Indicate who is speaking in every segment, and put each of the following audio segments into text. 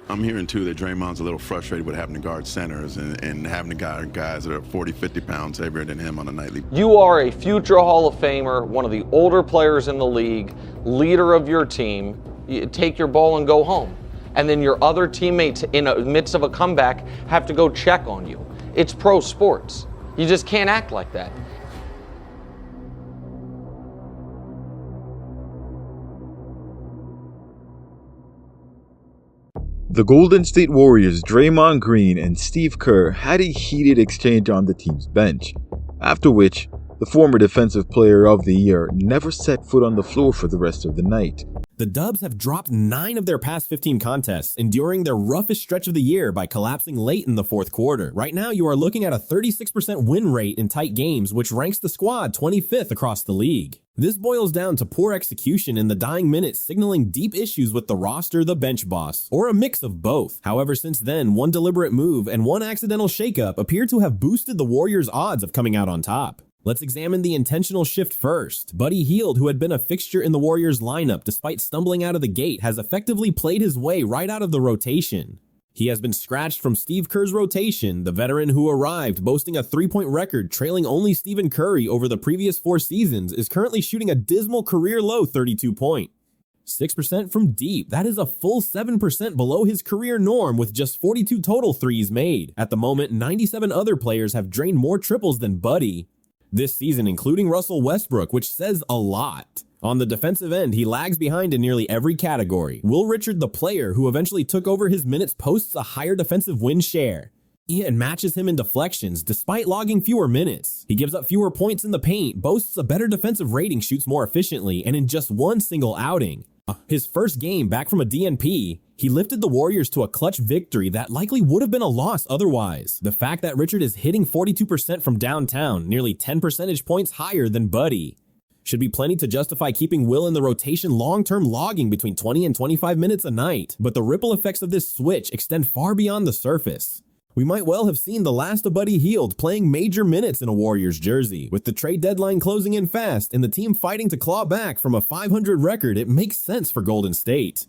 Speaker 1: I'm hearing, too, that Draymond's a little frustrated with having to guard centers and having to guard guys that are 40, 50 pounds heavier than him on a nightly.
Speaker 2: You are a future Hall of Famer, one of the older players in the league, leader of your team. You take your ball and go home. And then your other teammates in the midst of a comeback have to go check on you. It's pro sports. You just can't act like that.
Speaker 3: The Golden State Warriors' Draymond Green and Steve Kerr had a heated exchange on the team's bench, after which the former Defensive Player of the Year never set foot on the floor for the rest of the night.
Speaker 4: The Dubs have dropped 9 of their past 15 contests, enduring their roughest stretch of the year by collapsing late in the fourth quarter. Right now, you are looking at a 36% win rate in tight games, which ranks the squad 25th across the league. This boils down to poor execution in the dying minutes, signaling deep issues with the roster, the bench boss, or a mix of both. However, since then, one deliberate move and one accidental shakeup appear to have boosted the Warriors' odds of coming out on top. Let's examine the intentional shift first. Buddy Hield, who had been a fixture in the Warriors lineup despite stumbling out of the gate, has effectively played his way right out of the rotation. He has been scratched from Steve Kerr's rotation. The veteran who arrived boasting a 3-point record, trailing only Stephen Curry over the previous 4 seasons, is currently shooting a dismal career-low 32-point. 6% from deep. That is a full 7% below his career norm with just 42 total threes made. At the moment, 97 other players have drained more triples than Buddy this season, including Russell Westbrook, which says a lot. On the defensive end, he lags behind in nearly every category. Will Richard, the player who eventually took over his minutes, posts a higher defensive win share and matches him in deflections despite logging fewer minutes. He gives up fewer points in the paint, boasts a better defensive rating, shoots more efficiently, and in just one single outing, his first game back from a DNP, he lifted the Warriors to a clutch victory that likely would have been a loss otherwise. The fact that Richard is hitting 42% from downtown, nearly 10 percentage points higher than Buddy, should be plenty to justify keeping Will in the rotation long-term, logging between 20 and 25 minutes a night. But the ripple effects of this switch extend far beyond the surface. We might well have seen the last of Buddy Hield playing major minutes in a Warriors jersey. With the trade deadline closing in fast and the team fighting to claw back from a 500 record, it makes sense for Golden State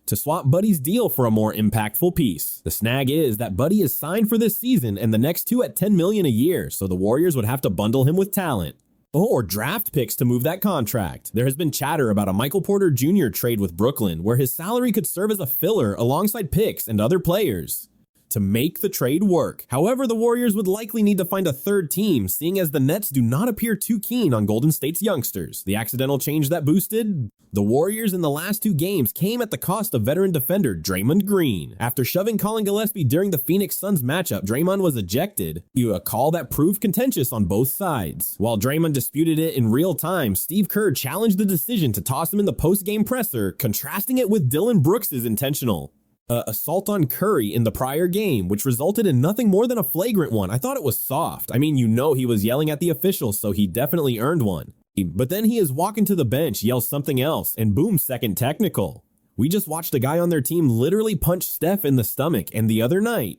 Speaker 4: to swap Buddy's deal for a more impactful piece. The snag is that Buddy is signed for this season and the next 2 at $10 million a year, so the Warriors would have to bundle him with talent or draft picks to move that contract. There has been chatter about a Michael Porter Jr. trade with Brooklyn, where his salary could serve as a filler alongside picks and other players to make the trade work. However, the Warriors would likely need to find a third team, seeing as the Nets do not appear too keen on Golden State's youngsters. The accidental change that boosted the Warriors in the last 2 games came at the cost of veteran defender Draymond Green. After shoving Colin Gillespie during the Phoenix Suns matchup, Draymond was ejected, a call that proved contentious on both sides. While Draymond disputed it in real time, Steve Kerr challenged the decision to toss him in the post-game presser, contrasting it with Dylan Brooks's intentional assault on Curry in the prior game, which resulted in nothing more than a flagrant one. I thought it was soft. I mean, he was yelling at the officials, so he definitely earned one. But then he is walking to the bench, yells something else, and boom, second technical. We just watched a guy on their team literally punch Steph in the stomach, and the other night,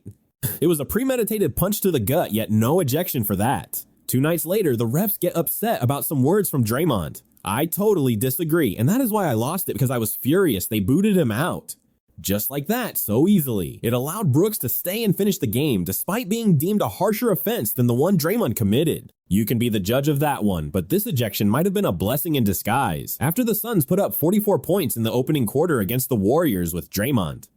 Speaker 4: it was a premeditated punch to the gut, yet no ejection for that. 2 nights later, the refs get upset about some words from Draymond. I totally disagree, and that is why I lost it, because I was furious. They booted him out. Just like that, so easily. It allowed Brooks to stay and finish the game, despite being deemed a harsher offense than the one Draymond committed. You can be the judge of that one, but this ejection might have been a blessing in disguise. After the Suns put up 44 points in the opening quarter against the Warriors with Draymond,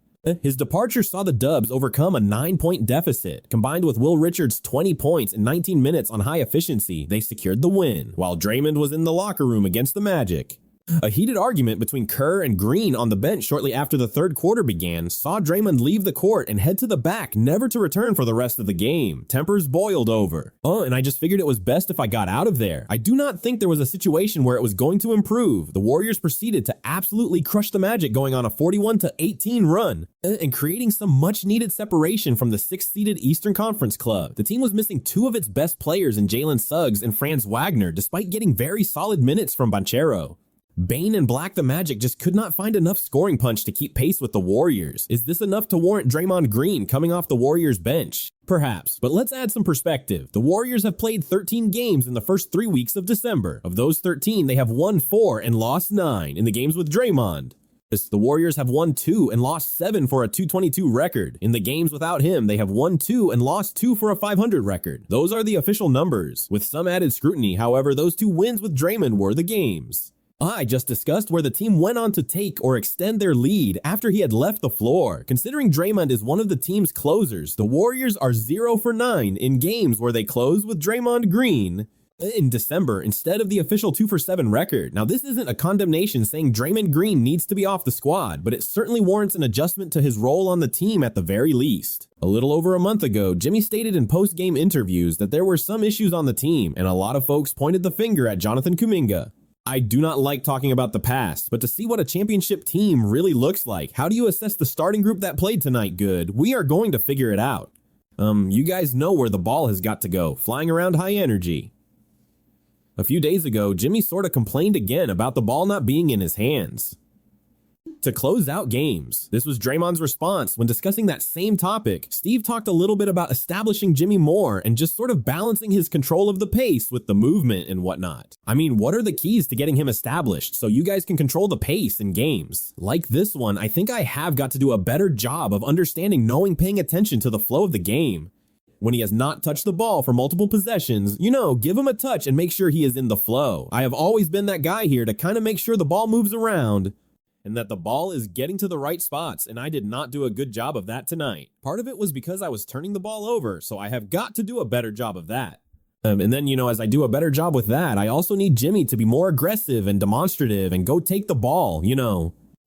Speaker 4: his departure saw the Dubs overcome a 9-point deficit. Combined with Will Richard's 20 points in 19 minutes on high efficiency, they secured the win, while Draymond was in the locker room against the Magic. A heated argument between Kerr and Green on the bench shortly after the third quarter began saw Draymond leave the court and head to the back, never to return for the rest of the game. Tempers boiled over. And I just figured it was best if I got out of there. I do not think there was a situation where it was going to improve. The Warriors proceeded to absolutely crush the Magic, going on a 41-18 run and creating some much-needed separation from the 6th-seeded Eastern Conference club. The team was missing 2 of its best players in Jalen Suggs and Franz Wagner, despite getting very solid minutes from Banchero. Bane and Black the Magic just could not find enough scoring punch to keep pace with the Warriors. Is this enough to warrant Draymond Green coming off the Warriors bench? Perhaps, but let's add some perspective. The Warriors have played 13 games in the first 3 weeks of December. Of those 13, they have won 4 and lost 9 in the games with Draymond. The Warriors have won 2 and lost 7 for a 222 record. In the games without him, they have won 2 and lost 2 for a 500 record. Those are the official numbers. With some added scrutiny, however, those 2 wins with Draymond were the games. I just discussed where the team went on to take or extend their lead after he had left the floor. Considering Draymond is one of the team's closers, the Warriors are 0 for 9 in games where they close with Draymond Green in December instead of the official 2 for 7 record. Now, this isn't a condemnation saying Draymond Green needs to be off the squad, but it certainly warrants an adjustment to his role on the team at the very least. A little over a month ago, Jimmy stated in post-game interviews that there were some issues on the team, and a lot of folks pointed the finger at Jonathan Kuminga. I do not like talking about the past, but to see what a championship team really looks like, how do you assess the starting group that played tonight good? We are going to figure it out. You guys know where the ball has got to go, flying around high energy. A few days ago, Jimmy sort of complained again about the ball not being in his hands to close out games. This was Draymond's response when discussing that same topic. Steve talked a little bit about establishing Jimmy more and just sort of balancing his control of the pace with the movement and whatnot. I mean, what are the keys to getting him established so you guys can control the pace in games? Like this one, I think I have got to do a better job of understanding, knowing, paying attention to the flow of the game. When he has not touched the ball for multiple possessions, give him a touch and make sure he is in the flow. I have always been that guy here to kind of make sure the ball moves around and that the ball is getting to the right spots, and I did not do a good job of that tonight. Part of it was because I was turning the ball over, so I have got to do a better job of that. And then, as I do a better job with that, I also need Jimmy to be more aggressive and demonstrative and go take the ball,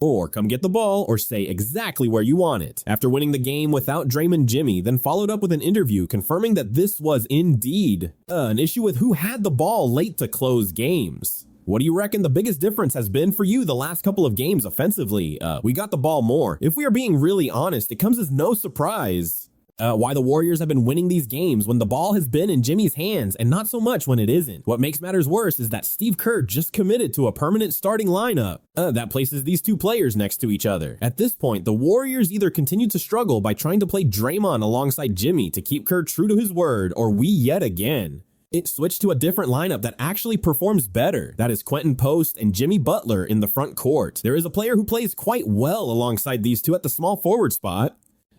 Speaker 4: Or come get the ball or say exactly where you want it. After winning the game without Draymond, Jimmy then followed up with an interview confirming that this was indeed an issue with who had the ball late to close games. What do you reckon the biggest difference has been for you the last couple of games offensively? We got the ball more. If we are being really honest, it comes as no surprise why the Warriors have been winning these games when the ball has been in Jimmy's hands and not so much when it isn't. What makes matters worse is that Steve Kerr just committed to a permanent starting lineup that places these 2 players next to each other. At this point, the Warriors either continue to struggle by trying to play Draymond alongside Jimmy to keep Kerr true to his word, or we yet again switched to a different lineup that actually performs better. That is Quentin Post and Jimmy Butler in the front court. There is a player who plays quite well alongside these 2 at the small forward spot.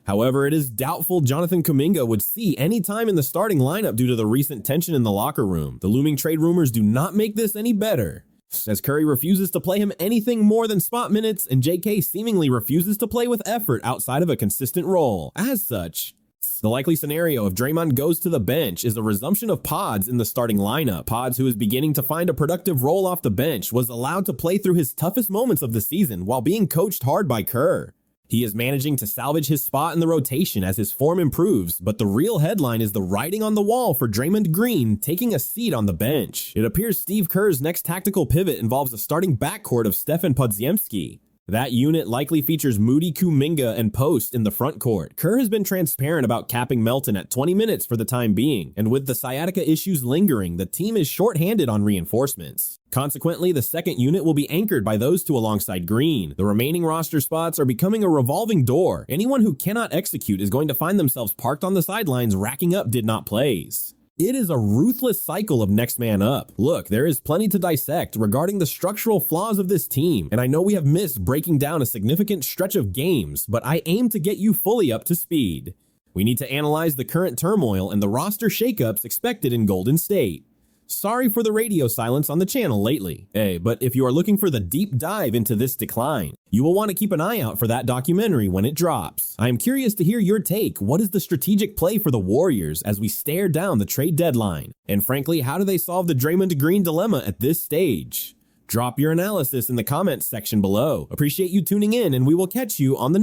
Speaker 4: However, it is doubtful Jonathan Kuminga would see any time in the starting lineup due to the recent tension in the locker room. The looming trade rumors do not make this any better, as Curry refuses to play him anything more than spot minutes and JK seemingly refuses to play with effort outside of a consistent role. As such, the likely scenario if Draymond goes to the bench is a resumption of Pods in the starting lineup. Pods, who is beginning to find a productive role off the bench, was allowed to play through his toughest moments of the season while being coached hard by Kerr. He is managing to salvage his spot in the rotation as his form improves, but the real headline is the writing on the wall for Draymond Green taking a seat on the bench. It appears Steve Kerr's next tactical pivot involves a starting backcourt of Steph and Podziemski. That unit likely features Moody, Kuminga, and Post in the front court. Kerr has been transparent about capping Melton at 20 minutes for the time being, and with the sciatica issues lingering, the team is shorthanded on reinforcements. Consequently, the second unit will be anchored by those 2 alongside Green. The remaining roster spots are becoming a revolving door. Anyone who cannot execute is going to find themselves parked on the sidelines racking up did not plays. It is a ruthless cycle of next man up. Look, there is plenty to dissect regarding the structural flaws of this team, and I know we have missed breaking down a significant stretch of games, but I aim to get you fully up to speed. We need to analyze the current turmoil and the roster shakeups expected in Golden State. Sorry for the radio silence on the channel lately. Hey, but if you are looking for the deep dive into this decline, you will want to keep an eye out for that documentary when it drops. I am curious to hear your take. What is the strategic play for the Warriors as we stare down the trade deadline? And frankly, how do they solve the Draymond Green dilemma at this stage? Drop your analysis in the comments section below. Appreciate you tuning in, and we will catch you on the